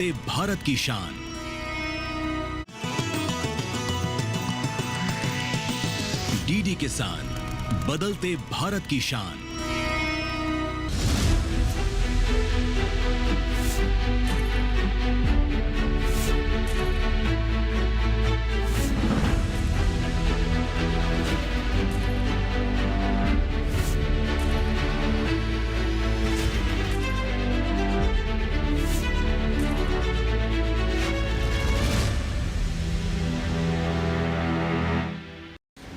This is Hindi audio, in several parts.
भारत की शान। डीडी किसान, बदलते भारत की शान।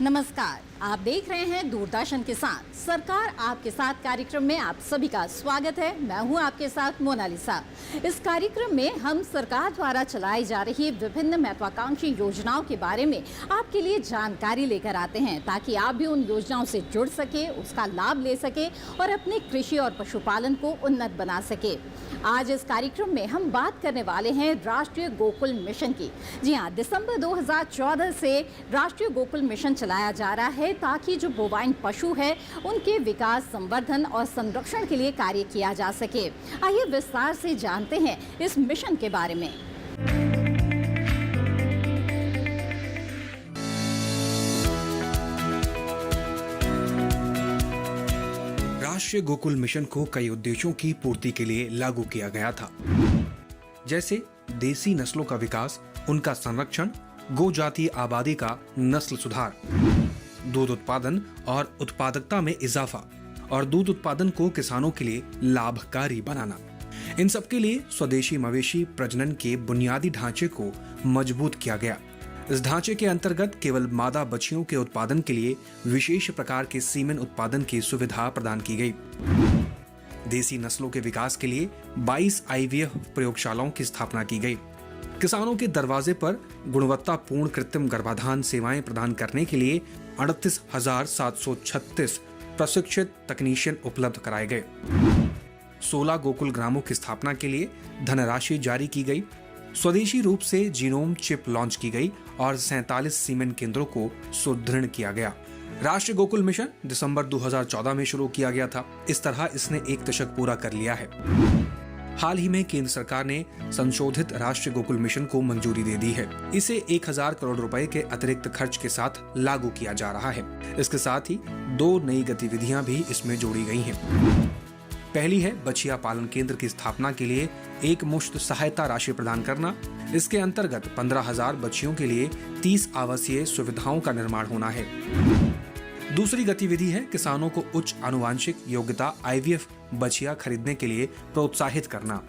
नमस्कार, आप देख रहे हैं दूरदर्शन किसान सरकार आपके साथ कार्यक्रम में आप सभी का स्वागत है। मैं हूं आपके साथ मोनालिसा। इस कार्यक्रम में हम सरकार द्वारा चलाई जा रही विभिन्न महत्वाकांक्षी योजनाओं के बारे में आपके लिए जानकारी लेकर आते हैं, ताकि आप भी उन योजनाओं से जुड़ सके, उसका लाभ ले सके और अपने कृषि और पशुपालन को उन्नत बना सके। आज इस कार्यक्रम में हम बात करने वाले हैं राष्ट्रीय गोकुल मिशन की। जी हाँ, दिसंबर 2014 से राष्ट्रीय गोकुल मिशन चलाया जा रहा है, ताकि जो बोवाइन पशु है उनके विकास, संवर्धन और संरक्षण के लिए कार्य किया जा सके। आइए विस्तार से जानते हैं इस मिशन के बारे में। राष्ट्रीय गोकुल मिशन को कई उद्देश्यों की पूर्ति के लिए लागू किया गया था, जैसे देसी नस्लों का विकास, उनका संरक्षण, गो जातीय आबादी का नस्ल सुधार, दूध उत्पादन और उत्पादकता में इजाफा और दूध उत्पादन को किसानों के लिए लाभकारी बनाना। इन सब के लिए स्वदेशी मवेशी प्रजनन के बुनियादी ढांचे को मजबूत किया गया। इस ढांचे के अंतर्गत केवल मादा बछियों के उत्पादन के लिए विशेष प्रकार के सीमेन उत्पादन की सुविधा प्रदान की गई। देसी नस्लों के विकास के लिए 22 IVF प्रयोगशालाओं की स्थापना की गई। किसानों के दरवाजे पर गुणवत्तापूर्ण कृत्रिम गर्भाधान सेवाएं प्रदान करने के लिए 38,736 प्रशिक्षित तकनीशियन उपलब्ध कराए गए। 16 गोकुल ग्रामों की स्थापना के लिए धनराशि जारी की गई। स्वदेशी रूप से जीनोम चिप लॉन्च की गई और 47 सीमेन केंद्रों को सुदृढ़ किया गया। राष्ट्रीय गोकुल मिशन दिसंबर 2014 में शुरू किया गया था। इस तरह इसने एक दशक पूरा कर लिया है। हाल ही में केंद्र सरकार ने संशोधित राष्ट्रीय गोकुल मिशन को मंजूरी दे दी है। इसे 1000 करोड़ रुपए के अतिरिक्त खर्च के साथ लागू किया जा रहा है। इसके साथ ही 2 नई गतिविधियां भी इसमें जोड़ी गई हैं। पहली है बछिया पालन केंद्र की स्थापना के लिए एक मुश्त सहायता राशि प्रदान करना। इसके अंतर्गत 15,000 बच्चियों के लिए 30 आवासीय सुविधाओं का निर्माण होना है। दूसरी गतिविधि है किसानों को उच्च आनुवांशिक योग्यता IVF बछिया खरीदने के लिए प्रोत्साहित करना।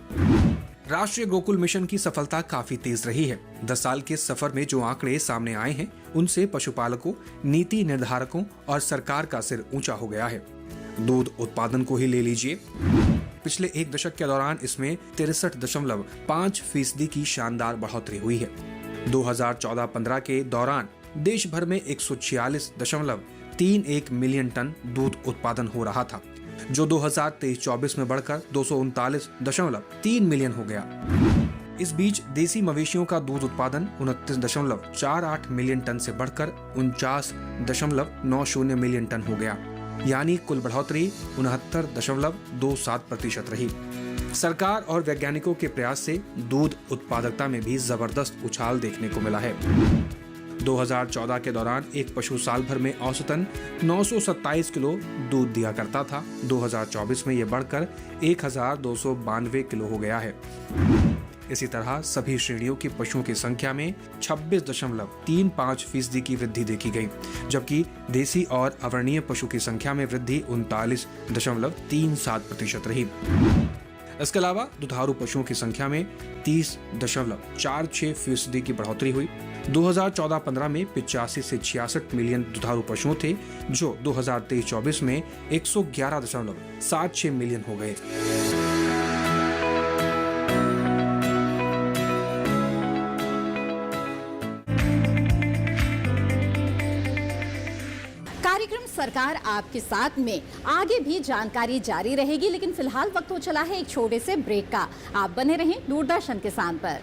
राष्ट्रीय गोकुल मिशन की सफलता काफी तेज रही है। 10 साल के सफर में जो आंकड़े सामने आए हैं, उनसे पशुपालकों, नीति निर्धारकों और सरकार का सिर ऊंचा हो गया है। दूध उत्पादन को ही ले लीजिए। पिछले एक दशक के दौरान इसमें 63.5% की शानदार बढ़ोतरी हुई है। 2014-15 के दौरान देश भर में 146.31 मिलियन टन दूध उत्पादन हो रहा था, जो 2023-24 में बढ़कर 239.3 मिलियन हो गया। इस बीच देसी मवेशियों का दूध उत्पादन 29.48 मिलियन टन से बढ़कर 49.90 मिलियन टन हो गया, यानी कुल बढ़ोतरी 69.27% रही। सरकार और वैज्ञानिकों के प्रयास से दूध उत्पादकता में भी जबरदस्त उछाल देखने को मिला है। 2014 के दौरान एक पशु साल भर में औसतन 927 किलो दूध दिया करता था। 2024 में यह बढ़कर 1292 किलो हो गया है। इसी तरह सभी श्रेणियों के पशुओं की संख्या में 26.35% की वृद्धि देखी गई, जबकि देसी और अवर्णीय पशु की संख्या में वृद्धि 39.37% रही। इसके अलावा दुधारू पशुओं की संख्या में 30.46% की बढ़ोतरी हुई। 2014-15 में 85 से 66 मिलियन दुधारू पशुओं थे, जो 2023-24 में 111.76 मिलियन हो गए। कार्यक्रम सरकार आपके साथ में आगे भी जानकारी जारी रहेगी, लेकिन फिलहाल वक्त हो चला है एक छोटे से ब्रेक का। आप बने रहें दूरदर्शन किसान पर।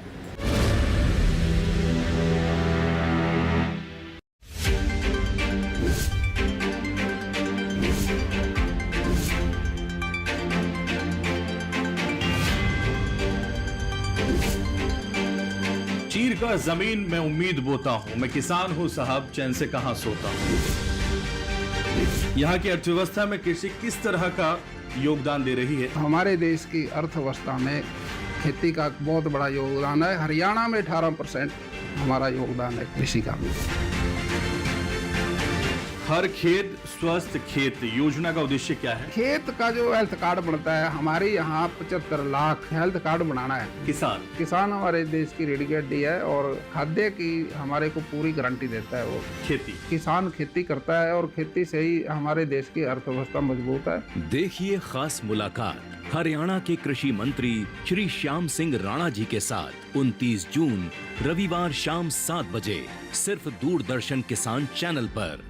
चीर कर जमीन में उम्मीद बोता हूँ, मैं किसान हूँ साहब, चैन से कहाँ सोता हूँ। यहाँ की अर्थव्यवस्था में कृषि किस तरह का योगदान दे रही है? हमारे देश की अर्थव्यवस्था में खेती का बहुत बड़ा योगदान है। हरियाणा में 18% हमारा योगदान है कृषि का। हर खेत स्वस्थ खेत योजना का उद्देश्य क्या है? खेत का जो हेल्थ कार्ड बनता है, हमारे यहाँ 75 लाख हेल्थ कार्ड बनाना है। किसान हमारे देश की रीढ़ की हड्डी है और खाद्य की हमारे को पूरी गारंटी देता है। वो किसान खेती करता है और खेती से ही हमारे देश की अर्थव्यवस्था मजबूत है। देखिए खास मुलाकात हरियाणा के कृषि मंत्री श्री श्याम सिंह राणा जी के साथ 29 जून रविवार शाम 7 बजे सिर्फ दूरदर्शन किसान चैनल पर।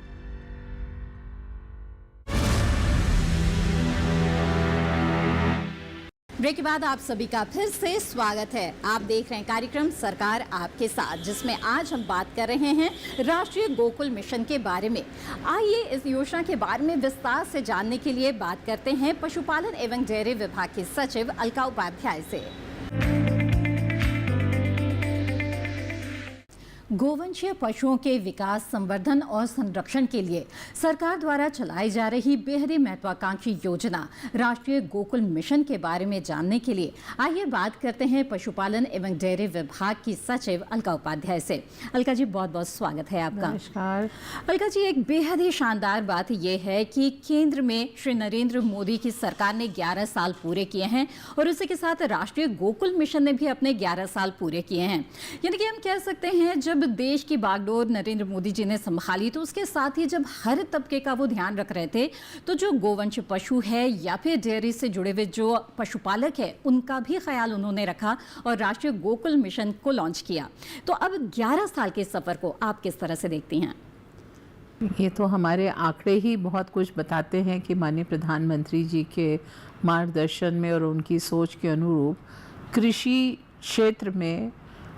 ब्रेक के बाद आप सभी का फिर से स्वागत है। आप देख रहे हैं कार्यक्रम सरकार आपके साथ, जिसमें आज हम बात कर रहे हैं राष्ट्रीय गोकुल मिशन के बारे में। आइए इस योजना के बारे में विस्तार से जानने के लिए बात करते हैं पशुपालन एवं डेयरी विभाग के सचिव अलका उपाध्याय से। गोवंशीय पशुओं के विकास, संवर्धन और संरक्षण के लिए सरकार द्वारा चलाई जा रही बेहद महत्वाकांक्षी योजना राष्ट्रीय गोकुल मिशन के बारे में जानने के लिए आइए बात करते हैं पशुपालन एवं डेयरी विभाग की सचिव अलका उपाध्याय से। अलका जी, बहुत बहुत स्वागत है आपका। नमस्कार। अलका जी, एक बेहद ही शानदार बात यह है कि केंद्र में श्री नरेंद्र मोदी की सरकार ने 11 साल पूरे किए हैं और उसी के साथ राष्ट्रीय गोकुल मिशन ने भी अपने 11 साल पूरे किए हैं। यानी कि हम कह सकते हैं जब देश की बागडोर नरेंद्र मोदी जी ने संभाली तो उसके साथ ही जब हर तबके का वो ध्यान रख रहे थे तो जो गोवंश पशु है या फिर डेयरी से जुड़े हुए जो पशुपालक है उनका भी ख्याल उन्होंने रखा और राष्ट्रीय गोकुल मिशन को लॉन्च किया। तो अब 11 साल के सफर को आप किस तरह से देखती हैं? ये तो हमारे आंकड़े ही बहुत कुछ बताते हैं कि माननीय प्रधानमंत्री जी के मार्गदर्शन में और उनकी सोच के अनुरूप कृषि क्षेत्र में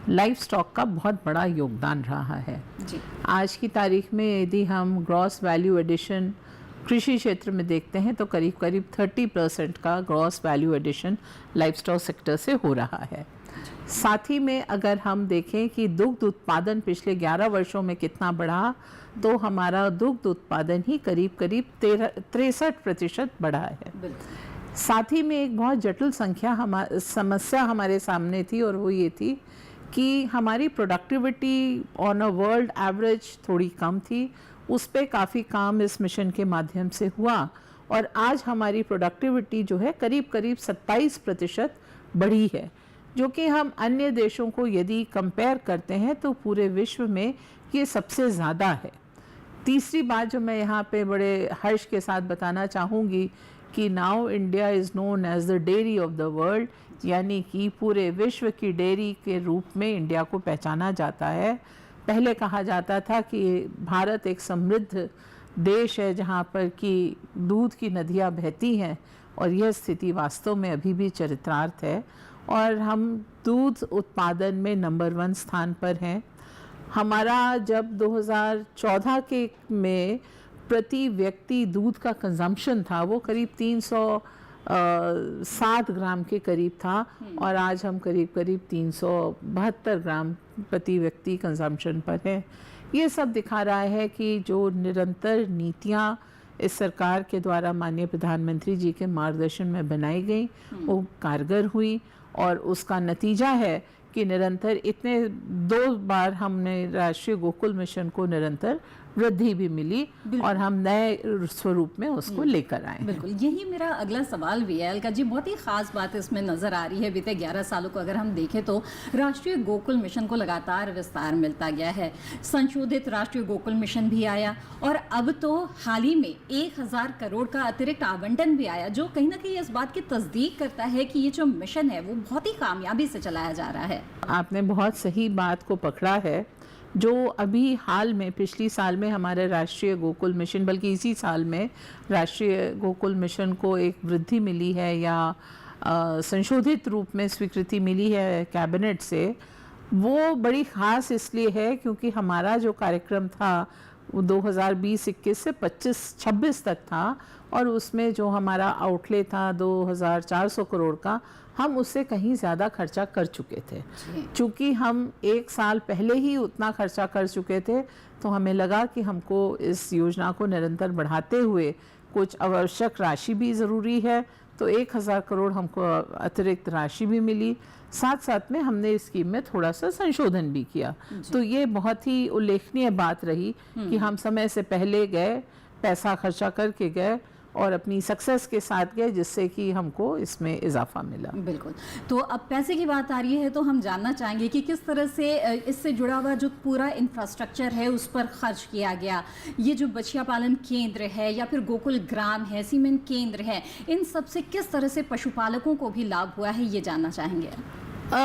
लाइफ स्टॉक का बहुत बड़ा योगदान रहा है जी। आज की तारीख में यदि हम ग्रॉस वैल्यू एडिशन कृषि क्षेत्र में देखते हैं तो करीब करीब 30% का gross value addition livestock sector से हो रहा है। साथ ही में अगर हम देखें कि दुग्ध उत्पादन पिछले 11 वर्षों में कितना बढ़ा तो हमारा दुग्ध उत्पादन ही करीब करीब 63% बढ़ा है। साथ ही में एक बहुत जटिल समस्या हमारे सामने थी और वो ये थी कि हमारी productivity on a world average थोड़ी कम थी। उस पे काफ़ी काम इस मिशन के माध्यम से हुआ और आज हमारी प्रोडक्टिविटी जो है करीब करीब 27% बढ़ी है, जो कि हम अन्य देशों को यदि कंपेयर करते हैं तो पूरे विश्व में ये सबसे ज़्यादा है। तीसरी बात जो मैं यहाँ पे बड़े हर्ष के साथ बताना चाहूँगी कि now India is known as the dairy of the world, यानी कि पूरे विश्व की डेयरी के रूप में इंडिया को पहचाना जाता है। पहले कहा जाता था कि भारत एक समृद्ध देश है जहाँ पर कि दूध की नदियाँ बहती हैं और यह स्थिति वास्तव में अभी भी चरितार्थ है और हम दूध उत्पादन में नंबर 1 स्थान पर हैं। हमारा जब 2014 के में प्रति व्यक्ति दूध का कंजम्पशन था वो करीब 307 ग्राम के करीब था और आज हम करीब करीब 372 ग्राम प्रति व्यक्ति कंजम्पशन पर है। ये सब दिखा रहा है कि जो निरंतर नीतियाँ इस सरकार के द्वारा माननीय प्रधानमंत्री जी के मार्गदर्शन में बनाई गई वो कारगर हुई और उसका नतीजा है कि निरंतर 2 बार हमने राष्ट्रीय गोकुल मिशन को निरंतर वृद्धि भी मिली और हम नए स्वरूप में उसको लेकर आए। बिल्कुल, यही मेरा अगला सवाल भी है अलका जी। बहुत ही खास बात इसमें नजर आ रही है। बीते 11 सालों को अगर हम देखें तो राष्ट्रीय गोकुल मिशन को लगातार विस्तार मिलता गया है। संशोधित राष्ट्रीय गोकुल मिशन भी आया और अब तो हाल ही में 1000 करोड़ का अतिरिक्त आवंटन भी आया, जो कहीं ना कहीं इस बात की तस्दीक करता है कि ये जो मिशन है वो बहुत ही कामयाबी से चलाया जा रहा है। आपने बहुत सही बात को पकड़ा है। जो अभी हाल में पिछली साल में हमारे राष्ट्रीय गोकुल मिशन, बल्कि इसी साल में राष्ट्रीय गोकुल मिशन को एक वृद्धि मिली है या संशोधित रूप में स्वीकृति मिली है कैबिनेट से, वो बड़ी ख़ास इसलिए है क्योंकि हमारा जो कार्यक्रम था वो 2020-21 से 25-26 तक था और उसमें जो हमारा आउटले था 2400 करोड़ का, हम उससे कहीं ज़्यादा खर्चा कर चुके थे। चूँकि हम 1 साल पहले ही उतना खर्चा कर चुके थे, तो हमें लगा कि हमको इस योजना को निरंतर बढ़ाते हुए कुछ आवश्यक राशि भी ज़रूरी है, तो 1000 करोड़ हमको अतिरिक्त राशि भी मिली। साथ साथ में हमने इस स्कीम में थोड़ा सा संशोधन भी किया। तो ये बहुत ही उल्लेखनीय बात रही कि हम समय से पहले गए, पैसा खर्चा करके गए और अपनी सक्सेस के साथ गए, जिससे कि हमको इसमें इजाफा मिला। बिल्कुल। तो अब पैसे की बात आ रही है, तो हम जानना चाहेंगे कि किस तरह से इससे जुड़ा हुआ जो पूरा इंफ्रास्ट्रक्चर है उस पर खर्च किया गया। ये जो बछिया पालन केंद्र है या फिर गोकुल ग्राम है, सीमेंट केंद्र है, इन सब से किस तरह से पशुपालकों को भी लाभ हुआ है, ये जानना चाहेंगे।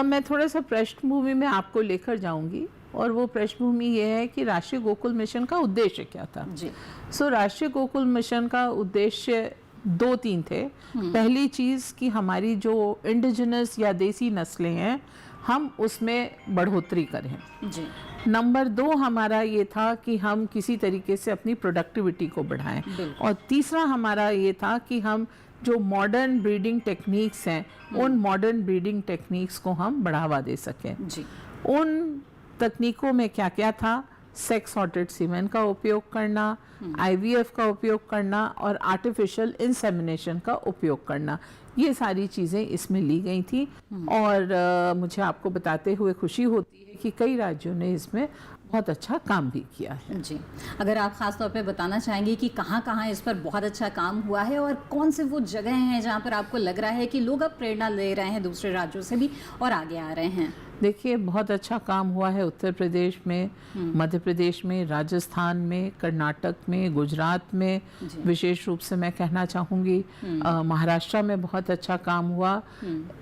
मैं थोड़ा सा पृष्ठभूमि में आपको लेकर जाऊंगी, और वो पृष्ठभूमि ये है कि राष्ट्रीय गोकुल मिशन का उद्देश्य क्या था जी। राष्ट्रीय गोकुल मिशन का उद्देश्य 2-3 थे। पहली चीज़ कि हमारी जो इंडिजिनस या देसी नस्लें हैं, हम उसमें बढ़ोतरी करें जी। नंबर 2 हमारा ये था कि हम किसी तरीके से अपनी प्रोडक्टिविटी को बढ़ाएं, और तीसरा हमारा ये था कि हम जो मॉडर्न ब्रीडिंग टेक्निक्स हैं, उन मॉडर्न ब्रीडिंग टेक्निक्स को हम बढ़ावा दे सकें जी। उन तकनीकों में क्या क्या था? सेक्स सॉर्टेड सीमेन का उपयोग करना, IVF का उपयोग करना और आर्टिफिशियल इंसेमिनेशन का उपयोग करना, ये सारी चीज़ें इसमें ली गई थी। और मुझे आपको बताते हुए खुशी होती है कि कई राज्यों ने इसमें बहुत अच्छा काम भी किया है। जी। अगर आप खास तौर पे बताना चाहेंगे कि कहाँ कहाँ इस पर बहुत अच्छा काम हुआ है और कौन से वो जगह हैं जहाँ पर आपको लग रहा है कि लोग अब प्रेरणा ले रहे हैं दूसरे राज्यों से भी और आगे आ रहे हैं। देखिए, बहुत अच्छा काम हुआ है उत्तर प्रदेश में, मध्य प्रदेश में, राजस्थान में, कर्नाटक में, गुजरात में, विशेष रूप से मैं कहना चाहूँगी महाराष्ट्र में बहुत अच्छा काम हुआ।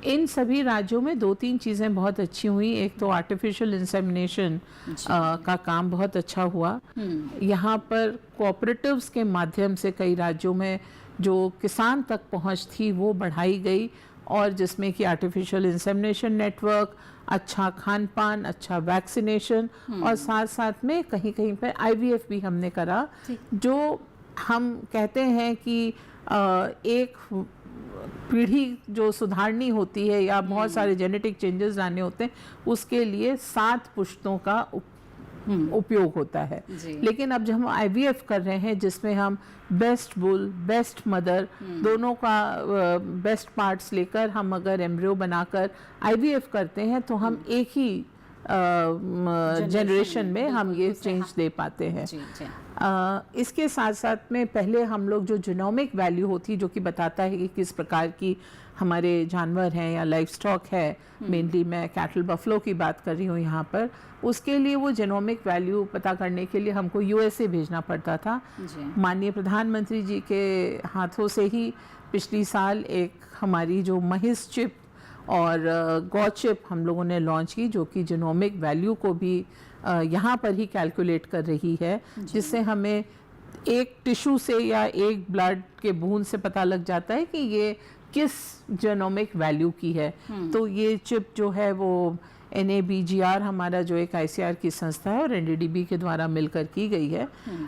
इन सभी राज्यों में 2-3 चीज़ें बहुत अच्छी हुई। एक तो आर्टिफिशियल इंसेमिनेशन का काम बहुत अच्छा हुआ। यहाँ पर कोऑपरेटिव्स के माध्यम से कई राज्यों में जो किसान तक पहुँच थी वो बढ़ाई गई, और जिसमें कि आर्टिफिशियल इंसेमिनेशन नेटवर्क, अच्छा खान पान, अच्छा वैक्सीनेशन, और साथ साथ में कहीं कहीं पर IVF भी हमने करा। जो हम कहते हैं कि एक पीढ़ी जो सुधारनी होती है या बहुत सारे जेनेटिक चेंजेस लाने होते हैं, उसके लिए 7 पुश्तों का उपयोग होता है। लेकिन अब जब हम IVF कर रहे हैं, जिसमें हम बेस्ट बुल, बेस्ट मदर, दोनों का बेस्ट पार्ट्स लेकर हम अगर एम्ब्रियो बनाकर IVF करते हैं, तो हम एक ही जनरेशन में हम ये चेंज दे पाते हैं। इसके साथ साथ में पहले हम लोग जो जीनोमिक वैल्यू होती, जो कि बताता है कि किस प्रकार की हमारे जानवर हैं या लाइफ स्टॉक है, मेनली मैं कैटल बफलो की बात कर रही हूँ यहाँ पर, उसके लिए वो जीनोमिक वैल्यू पता करने के लिए हमको USA भेजना पड़ता था। माननीय प्रधानमंत्री जी के हाथों से ही पिछली साल एक हमारी जो महिष चिप और गौ चिप हम लोगों ने लॉन्च की, जो कि जीनोमिक वैल्यू को भी यहाँ पर ही कैलकुलेट कर रही है, जिससे हमें एक टिश्यू से या एक ब्लड के बूंद से पता लग जाता है कि ये किस जीनोमिक वैल्यू की है। तो ये चिप जो है वो NABGR हमारा जो एक ICR की संस्था है और NDDB के द्वारा मिलकर की गई है,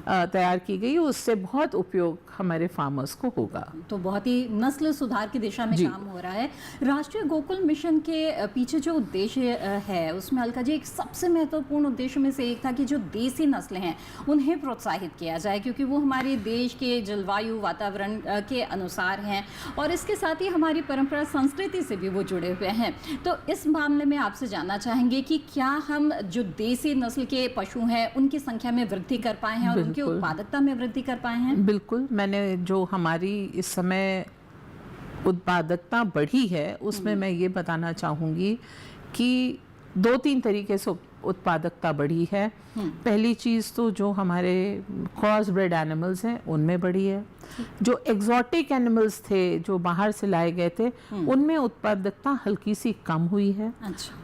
तैयार की गई है, उससे बहुत उपयोग हमारे फार्मर्स को होगा। तो बहुत ही नस्ल सुधार की दिशा में काम हो रहा है। राष्ट्रीय गोकुल मिशन के पीछे जो उद्देश्य है, उसमें अलका जी एक सबसे महत्वपूर्ण उद्देश्य में से एक था कि जो देसी नस्लें हैं उन्हें प्रोत्साहित किया जाए, क्योंकि वो हमारे देश के जलवायु वातावरण के अनुसार हैं और इसके साथ ही हमारी परंपरा संस्कृति से भी वो जुड़े हुए हैं। तो इस मामले में आपसे जानना चाहेंगे कि क्या हम जो देसी नस्ल के पशु हैं उनकी संख्या में वृद्धि कर पाए हैं और उनकी उत्पादकता में वृद्धि कर पाए हैं? बिल्कुल। मैंने जो हमारी इस समय उत्पादकता बढ़ी है उसमें मैं ये बताना चाहूँगी कि 2-3 तरीके से उत्पादकता बढ़ी है। पहली चीज़ तो जो हमारे क्रॉस ब्रेड एनिमल्स हैं उनमें बढ़ी है। जो एग्जॉटिक एनिमल्स थे जो बाहर से लाए गए थे उनमें उत्पादकता हल्की सी कम हुई है।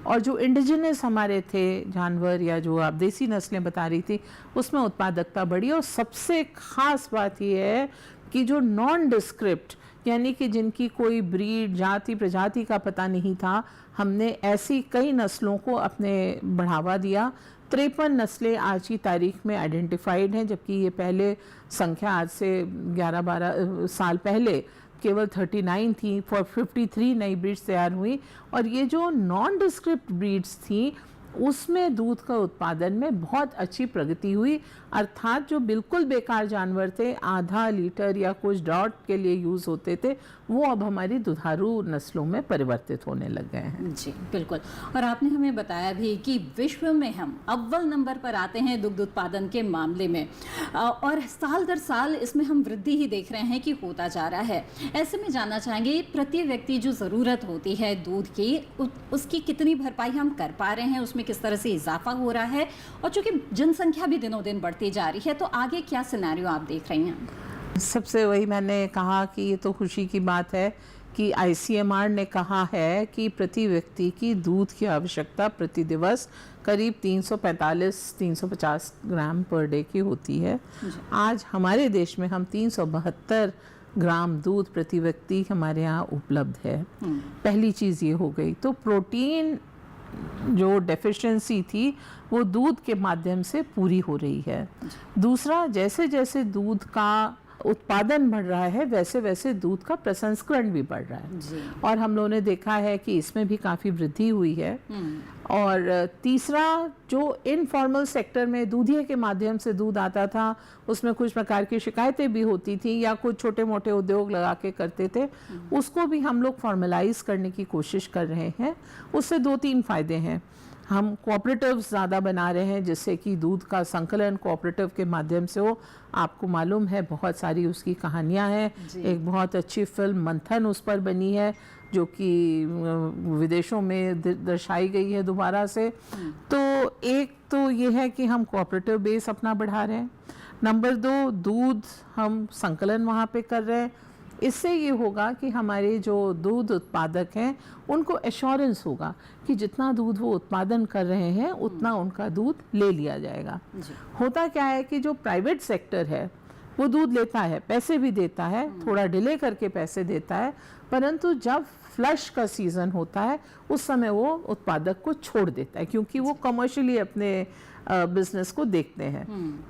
और जो इंडिजिनस हमारे थे जानवर या जो आप देसी नस्लें बता रही थी उसमें उत्पादकता बढ़ी। और सबसे खास बात यह है कि जो नॉन डिस्क्रिप्ट यानी कि जिनकी कोई ब्रीड जाति प्रजाति का पता नहीं था, हमने ऐसी कई नस्लों को अपने बढ़ावा दिया। 53 नस्लें आज की तारीख में आइडेंटिफाइड हैं, जबकि ये पहले संख्या आज से 11-12 साल पहले केवल 39 थी, 53 नई ब्रीड्स तैयार हुई, और ये जो नॉन डिस्क्रिप्ट ब्रीड्स थी उसमें दूध का उत्पादन में बहुत अच्छी प्रगति हुई, अर्थात जो बिल्कुल बेकार जानवर थे, आधा लीटर या कुछ डॉट के लिए यूज़ होते थे, वो अब हमारी दुधारू नस्लों में परिवर्तित होने लग गए हैं। जी बिल्कुल। और आपने हमें बताया भी कि विश्व में हम अव्वल नंबर पर आते हैं दुग्ध उत्पादन के मामले में, और साल दर साल इसमें हम वृद्धि ही देख रहे हैं कि होता जा रहा है। ऐसे में जानना चाहेंगे, प्रति व्यक्ति जो ज़रूरत होती है दूध की, उसकी कितनी भरपाई हम कर पा रहे हैं, उसमें किस तरह से इजाफा हो रहा है, और चूंकि जनसंख्या भी दिनों दिन बढ़ती जा रही है, तो आगे क्या सिनेरियो आप देख रही हैं? सबसे वही मैंने कहा कि ये तो खुशी की बात है कि ICMR ने कहा है कि प्रति व्यक्ति की दूध की आवश्यकता प्रति दिवस करीब 345-350 ग्राम पर डे की होती है। आज हमारे देश में हम 372 ग्राम दूध प्रति व्यक्ति हमारे यहाँ उपलब्ध है। पहली चीज़ ये हो गई। तो प्रोटीन जो डेफिशिएंसी थी वो दूध के माध्यम से पूरी हो रही है। दूसरा, जैसे जैसे दूध का उत्पादन बढ़ रहा है वैसे वैसे दूध का प्रसंस्करण भी बढ़ रहा है, और हम लोगों ने देखा है कि इसमें भी काफ़ी वृद्धि हुई है। और तीसरा, जो इनफॉर्मल सेक्टर में दूधिये के माध्यम से दूध आता था उसमें कुछ प्रकार की शिकायतें भी होती थी, या कुछ छोटे मोटे उद्योग लगा के करते थे, उसको भी हम लोग फॉर्मलाइज करने की कोशिश कर रहे हैं। उससे 2-3 फायदे हैं। हम कोऑपरेटिव्स ज़्यादा बना रहे हैं जिससे कि दूध का संकलन कोऑपरेटिव के माध्यम से हो। आपको मालूम है बहुत सारी उसकी कहानियां हैं। एक बहुत अच्छी फिल्म मंथन उस पर बनी है जो कि विदेशों में दर्शाई गई है दोबारा से। तो एक तो ये है कि हम कोऑपरेटिव बेस अपना बढ़ा रहे हैं। नंबर 2, दूध हम संकलन वहाँ पे कर रहे हैं। इससे ये होगा कि हमारे जो दूध उत्पादक हैं उनको एश्योरेंस होगा कि जितना दूध वो उत्पादन कर रहे हैं उतना उनका दूध ले लिया जाएगा। होता क्या है कि जो प्राइवेट सेक्टर है वो दूध लेता है, पैसे भी देता है, थोड़ा डिले करके पैसे देता है, परंतु जब फ्लश का सीज़न होता है उस समय वो उत्पादक को छोड़ देता है क्योंकि वो कमर्शियली अपने बिजनेस को देखते हैं।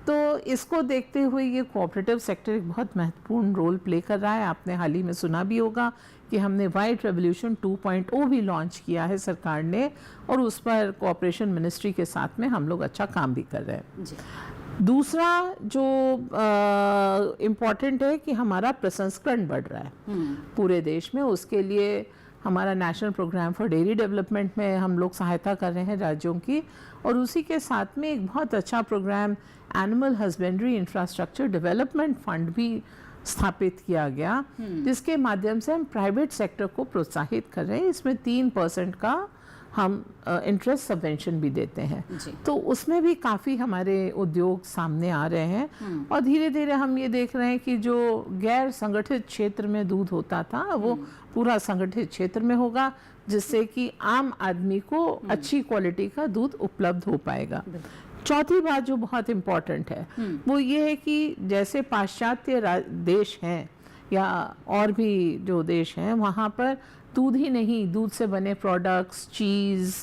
तो इसको देखते हुए ये कोऑपरेटिव सेक्टर एक बहुत महत्वपूर्ण रोल प्ले कर रहा है। आपने हाल ही में सुना भी होगा कि हमने वाइट रेवोल्यूशन 2.0 भी लॉन्च किया है सरकार ने, और उस पर कोऑपरेशन मिनिस्ट्री के साथ में हम लोग अच्छा काम भी कर रहे हैं। दूसरा जो इम्पॉर्टेंट है कि हमारा प्रसंस्करण बढ़ रहा है पूरे देश में। उसके लिए हमारा national programme for dairy development में हम लोग सहायता कर रहे हैं राज्यों की, और उसी के साथ में एक बहुत अच्छा programme animal husbandry infrastructure development fund भी स्थापित किया गया जिसके माध्यम से हम प्राइवेट सेक्टर को प्रोत्साहित कर रहे हैं। इसमें 3% का हम इंटरेस्ट सबवेंशन भी देते हैं। तो उसमें भी काफ़ी हमारे उद्योग सामने आ रहे हैं, और धीरे धीरे हम ये देख रहे हैं कि जो गैर संगठित क्षेत्र में दूध होता था वो पूरा संगठित क्षेत्र में होगा, जिससे कि आम आदमी को अच्छी क्वालिटी का दूध उपलब्ध हो पाएगा। चौथी बात जो बहुत इम्पोर्टेंट है वो ये है कि जैसे पाश्चात्य देश हैं या और भी जो देश हैं वहाँ पर दूध ही नहीं, दूध से बने प्रोडक्ट्स, चीज़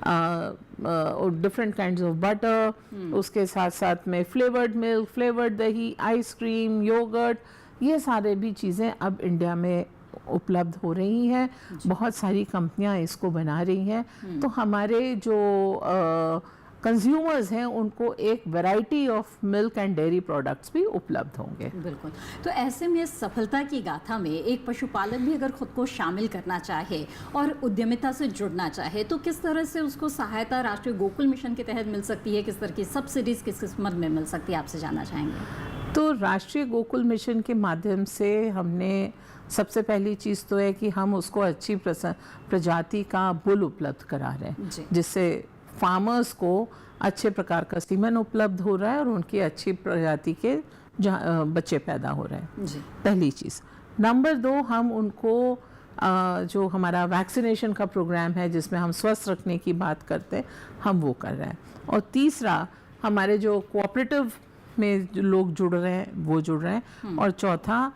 और डिफरेंट काइंड्स ऑफ बटर, उसके साथ साथ में फ्लेवर्ड मिल्क, फ्लेवर्ड दही, आइसक्रीम, योगर्ट, ये सारे भी चीज़ें अब इंडिया में उपलब्ध हो रही हैं। बहुत सारी कंपनियां इसको बना रही हैं। तो हमारे जो कंज्यूमर्स हैं उनको एक variety of milk and dairy products भी उपलब्ध होंगे। बिल्कुल। तो ऐसे में सफलता की गाथा में एक पशुपालक भी अगर खुद को शामिल करना चाहे और उद्यमिता से जुड़ना चाहे तो किस तरह से उसको सहायता राष्ट्रीय गोकुल मिशन के तहत मिल सकती है, किस तरह की सब्सिडीज किस किस्मत में मिल सकती है, आपसे जानना चाहेंगे। तो राष्ट्रीय गोकुल मिशन के माध्यम से हमने सबसे पहली चीज़ तो है कि हम उसको अच्छी प्रजाति का बुल उपलब्ध करा रहे हैं जिससे फार्मर्स को अच्छे प्रकार का सीमन उपलब्ध हो रहा है और उनकी अच्छी प्रजाति के बच्चे पैदा हो रहे हैं। पहली चीज़। नंबर 2, हम उनको जो हमारा वैक्सीनेशन का प्रोग्राम है जिसमें हम स्वस्थ रखने की बात करते हैं हम वो कर रहे हैं। और तीसरा, हमारे जो कोऑपरेटिव में जो लोग जुड़ रहे हैं वो जुड़ रहे हैं। और चौथा,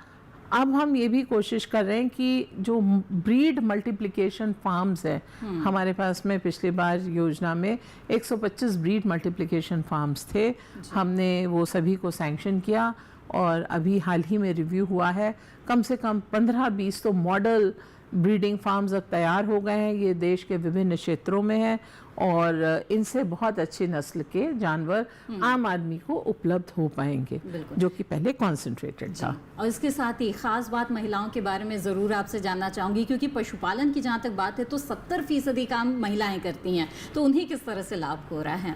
अब हम ये भी कोशिश कर रहे हैं कि जो ब्रीड मल्टीप्लिकेशन फार्म्स है, हमारे पास में पिछली बार योजना में 125 ब्रीड मल्टीप्लिकेशन फार्म्स थे, हमने वो सभी को सैंक्शन किया और अभी हाल ही में रिव्यू हुआ है, कम से कम 15-20 तो मॉडल ब्रीडिंग फार्म्स अब तैयार हो गए हैं, ये देश के विभिन्न क्षेत्रों में हैं और इनसे बहुत अच्छी नस्ल के जानवर आम आदमी को उपलब्ध हो पाएंगे, जो कि पहले कॉन्सेंट्रेटेड था। और इसके साथ ही खास बात महिलाओं के बारे में ज़रूर आपसे जानना चाहूँगी, क्योंकि पशुपालन की जहाँ तक बात है तो 70% काम महिलाएं करती हैं, तो उन्हें किस तरह से लाभ हो रहा है?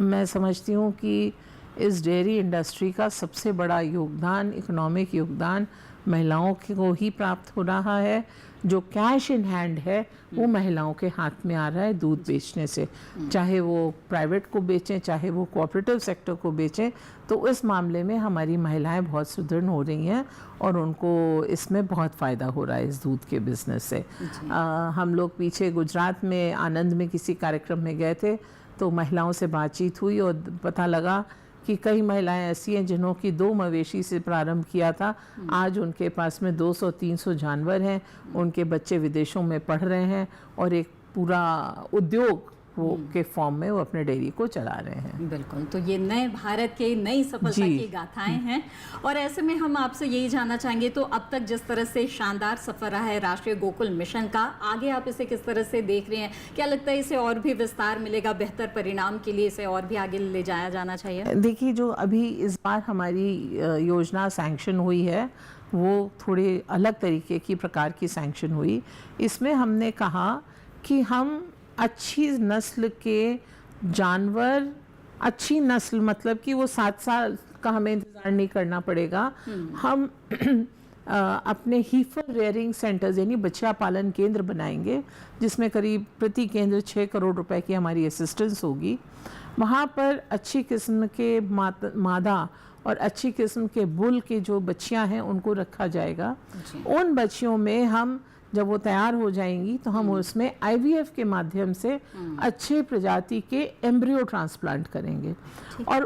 मैं समझती हूँ कि इस डेयरी इंडस्ट्री का सबसे बड़ा योगदान, इकोनॉमिक योगदान महिलाओं को ही प्राप्त हो रहा है। जो कैश इन हैंड है वो महिलाओं के हाथ में आ रहा है दूध बेचने से, चाहे वो प्राइवेट को बेचें, चाहे वो कोऑपरेटिव सेक्टर को बेचें। तो इस मामले में हमारी महिलाएं बहुत सुदृढ़ हो रही हैं और उनको इसमें बहुत फ़ायदा हो रहा है इस दूध के बिज़नेस से। हम लोग पीछे गुजरात में आनंद में किसी कार्यक्रम में गए थे, तो महिलाओं से बातचीत हुई और पता लगा कि कई महिलाएं ऐसी हैं जिन्हों की 2 मवेशी से प्रारंभ किया था, आज उनके पास में 200-300 जानवर हैं, उनके बच्चे विदेशों में पढ़ रहे हैं और एक पूरा उद्योग वो के फॉर्म में वो अपने डेयरी को चला रहे हैं। बिल्कुल, तो ये नए भारत के नई सफलता की गाथाएं हैं। और ऐसे में हम आपसे यही जानना चाहेंगे, तो अब तक जिस तरह से शानदार सफर रहा है राष्ट्रीय गोकुल मिशन का, आगे आप इसे किस तरह से देख रहे हैं? क्या लगता है इसे और भी विस्तार मिलेगा? बेहतर परिणाम के लिए इसे और भी आगे ले जाया जाना चाहिए? देखिए, जो अभी इस बार हमारी योजना सैंक्शन हुई है वो थोड़े अलग तरीके की प्रकार की सैंक्शन हुई। इसमें हमने कहा कि हम अच्छी नस्ल के जानवर, अच्छी नस्ल मतलब कि वो 7 साल का हमें इंतज़ार नहीं करना पड़ेगा, हम अपने हीफर रेयरिंग सेंटर्स यानी बछिया पालन केंद्र बनाएंगे, जिसमें करीब प्रति केंद्र 6 करोड़ रुपए की हमारी असिस्टेंस होगी। वहाँ पर अच्छी किस्म के मादा और अच्छी किस्म के बुल के जो बच्चियाँ हैं उनको रखा जाएगा। उन बच्चियों में हम जब वो तैयार हो जाएंगी तो हम उसमें IVF के माध्यम से अच्छे प्रजाति के एम्ब्रियो ट्रांसप्लांट करेंगे और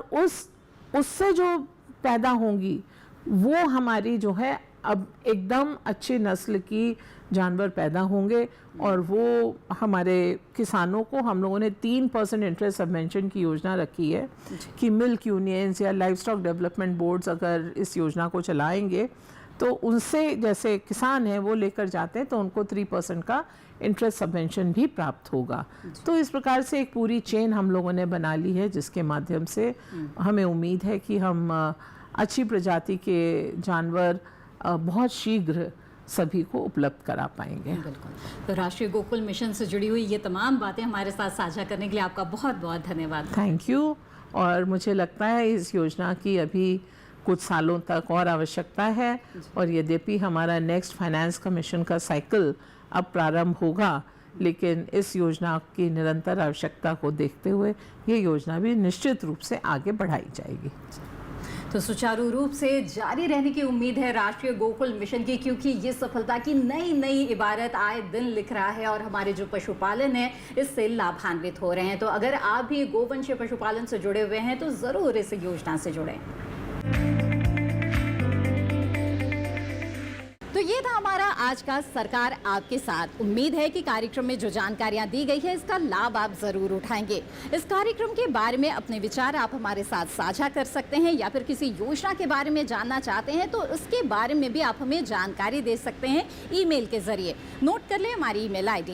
उससे जो पैदा होंगी वो हमारी जो है अब एकदम अच्छी नस्ल की जानवर पैदा होंगे और वो हमारे किसानों को, हम लोगों ने 3% इंटरेस्ट सबवेंशन की योजना रखी है कि मिल्क यूनियंस या लाइव स्टॉक डेवलपमेंट बोर्ड्स अगर इस योजना को चलाएंगे तो उनसे जैसे किसान हैं वो लेकर जाते हैं तो उनको 3% का इंटरेस्ट सबवेंशन भी प्राप्त होगा। तो इस प्रकार से एक पूरी चेन हम लोगों ने बना ली है, जिसके माध्यम से हमें उम्मीद है कि हम अच्छी प्रजाति के जानवर बहुत शीघ्र सभी को उपलब्ध करा पाएंगे। बिल्कुल। तो राष्ट्रीय गोकुल मिशन से जुड़ी हुई ये तमाम बातें हमारे साथ साझा करने के लिए आपका बहुत बहुत धन्यवाद। Thank you. और मुझे लगता है इस योजना की अभी कुछ सालों तक और आवश्यकता है और यद्यपि हमारा नेक्स्ट फाइनेंस कमीशन का साइकिल अब प्रारंभ होगा, लेकिन इस योजना की निरंतर आवश्यकता को देखते हुए ये योजना भी निश्चित रूप से आगे बढ़ाई जाएगी। तो सुचारू रूप से जारी रहने की उम्मीद है राष्ट्रीय गोकुल मिशन की, क्योंकि ये सफलता की नई नई इबारत आए दिन लिख रहा है और हमारे जो पशुपालन है इससे लाभान्वित हो रहे हैं। तो अगर आप भी गोवंशीय पशुपालन से जुड़े हुए हैं तो ज़रूर इस योजना से जुड़ें। तो ये था हमारा आज का सरकार आपके साथ। उम्मीद है कि कार्यक्रम में जो जानकारियां दी गई है इसका लाभ आप जरूर उठाएंगे। इस कार्यक्रम के बारे में अपने विचार आप हमारे साथ साझा कर सकते हैं या फिर किसी योजना के बारे में जानना चाहते हैं तो उसके बारे में भी आप हमें जानकारी दे सकते हैं ईमेल के जरिए। नोट कर लें हमारी ईमेल ID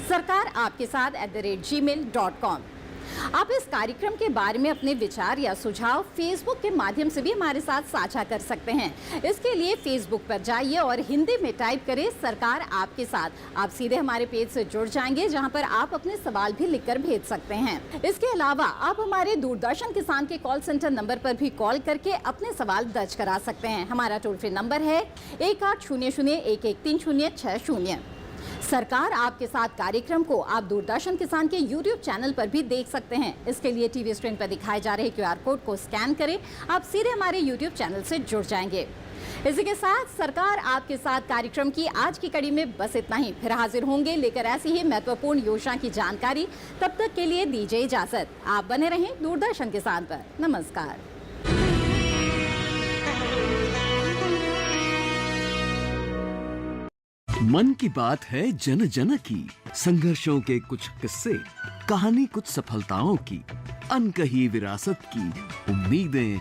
sarkaraapkesath@gmail.com। आप इस कार्यक्रम के बारे में अपने विचार या सुझाव फेसबुक के माध्यम से भी हमारे साथ साझा कर सकते हैं। इसके लिए फेसबुक पर जाइए और हिंदी में टाइप करें सरकार आपके साथ। आप सीधे हमारे पेज से जुड़ जाएंगे, जहां पर आप अपने सवाल भी लिखकर भेज सकते हैं। इसके अलावा आप हमारे दूरदर्शन किसान के कॉल सेंटर नंबर पर भी कॉल करके अपने सवाल दर्ज करा सकते हैं। हमारा टोल फ्री नंबर है 1800-113060। सरकार आपके साथ कार्यक्रम को आप दूरदर्शन किसान के YouTube चैनल पर भी देख सकते हैं। इसके लिए टीवी स्क्रीन पर दिखाए जा रहे QR कोड को स्कैन करें, आप सीधे हमारे YouTube चैनल से जुड़ जाएंगे। इसी के साथ सरकार आपके साथ कार्यक्रम की आज की कड़ी में बस इतना ही। फिर हाजिर होंगे लेकर ऐसी ही महत्वपूर्ण योजना की जानकारी। तब तक के लिए दीजिए इजाजत। आप बने रहें दूरदर्शन किसान पर। नमस्कार। मन की बात है जन जन की, संघर्षों के कुछ किस्से, कहानी कुछ सफलताओं की, अनकही विरासत की, उम्मीदें